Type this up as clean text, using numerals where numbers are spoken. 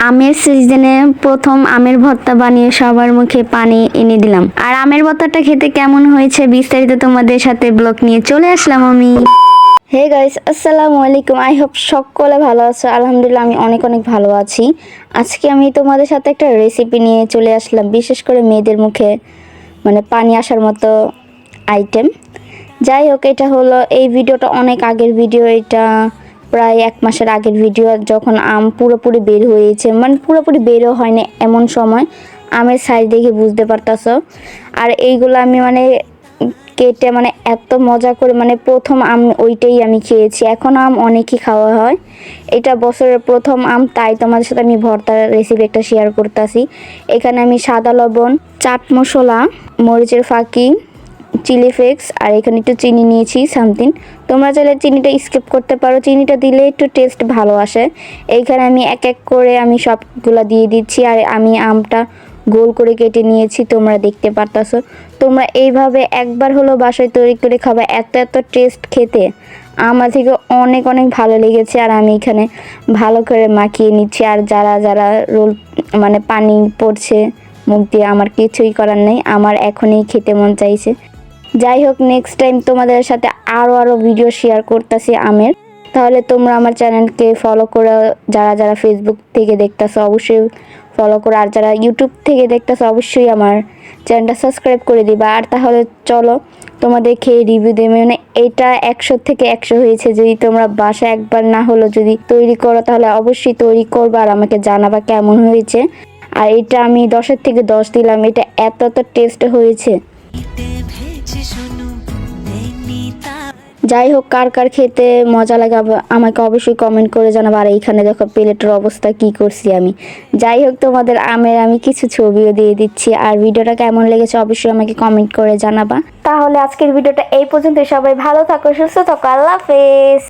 আমের সিজনে প্রথম আমের ভর্তা বানিয়ে সবার মুখে পানি এনে দিলাম। আর আমের ভর্তাটা খেতে কেমন হয়েছে বিস্তারিত তোমাদের সাথে ব্লগ নিয়ে চলে আসলাম আমি। হে গাইস, আসসালামু আলাইকুম। আই হোপ সকলে ভালো আছো। আলহামদুলিল্লাহ আমি অনেক অনেক ভালো আছি। আজকে আমি তোমাদের সাথে একটা রেসিপি নিয়ে চলে আসলাম, বিশেষ করে মেয়েদের মুখে মানে পানি আসার মতো আইটেম। যাই হোক, এটা হলো এই ভিডিওটা অনেক আগের ভিডিও, এটা প্রায় 1 মাসের আগের ভিডিও, যখন আম পুরোপুরি বের হয়েছে, মানে পুরোপুরি বেরও হয়নি এমন সময়। আমের সাইজ দেখে বুঝতে পারতাছো। আর এইগুলো আমি মানে কেটে মানে এত মজা করে, মানে প্রথম আম ওইটাই আমি খেয়েছি। এখন আম অনেকই খাওয়া হয়, এটা বছরের প্রথম আম, তাই তোমাদের সাথে আমি ভর্তার রেসিপি একটা শেয়ার করতেছি। এখানে আমি সাদা লবণ, চাট মশলা, মরিচের ফাঁকি, চিলি ফ্লেক্স আর এখানে একটু চিনি নিয়েছি সামথিং। তোমরা চাইলে চিনিটা স্কিপ করতে পারো, চিনিটা দিলে একটু টেস্ট ভালো আসে। এইখানে আমি এক এক করে আমি সবগুলা দিয়ে দিচ্ছি। আর আমি আমটা গোল করে কেটে নিয়েছি, তোমরা দেখতে পারতাছো। তোমরা এইভাবে একবার হলো বাসায় তৈরি করে খাবা, এত এত টেস্ট খেতে। আমার থেকে অনেক অনেক ভালো লেগেছে। আর আমি এখানে ভালো করে মাখিয়ে নিচ্ছি। আর যারা যারা রোল মানে পানি পড়ছে মুখ দিয়ে, আমার কিছুই করার নেই, আমার এখনই খেতে মন চাইছে। যাই হোক, নেক্সট টাইম তোমাদের সাথে আরও ভিডিও শেয়ার করতেছি আমের। তাহলে তোমরা আমার চ্যানেলকে ফলো করো, যারা যারা ফেসবুক থেকে দেখতেছো অবশ্যই ফলো করো, আর যারা ইউটিউব থেকে দেখতেছো অবশ্যই আমার চ্যানেলটা সাবস্ক্রাইব করে দিবা। আর তাহলে চলো তোমাদের খেয়ে রিভিউ দেবে। মানে এটা 100 থেকে 100 হয়েছে। যদি তোমরা বাসায় একবার না হলো যদি তৈরি করো, তাহলে অবশ্যই তৈরি করবা আর আমাকে জানাবা কেমন হয়েছে। আর এটা আমি 10-এর থেকে 10 দিলাম, এটা এত এত টেস্ট হয়েছে। যাই হোক, কার কার খেতে মজা লাগে আমাকে অবশ্যই কমেন্ট করে জানাবো। আর এইখানে দেখো প্লেটের অবস্থা কি করছি আমি। যাই হোক, তোমাদের আমের আমি কিছু ছবিও দিয়ে দিচ্ছি। আর ভিডিওটা কেমন লেগেছে অবশ্যই আমাকে কমেন্ট করে জানাবা। তাহলে আজকের ভিডিওটা এই পর্যন্ত। সবাই ভালো থাকো, সুস্থ থাকো, আল্লাহ হাফেজ।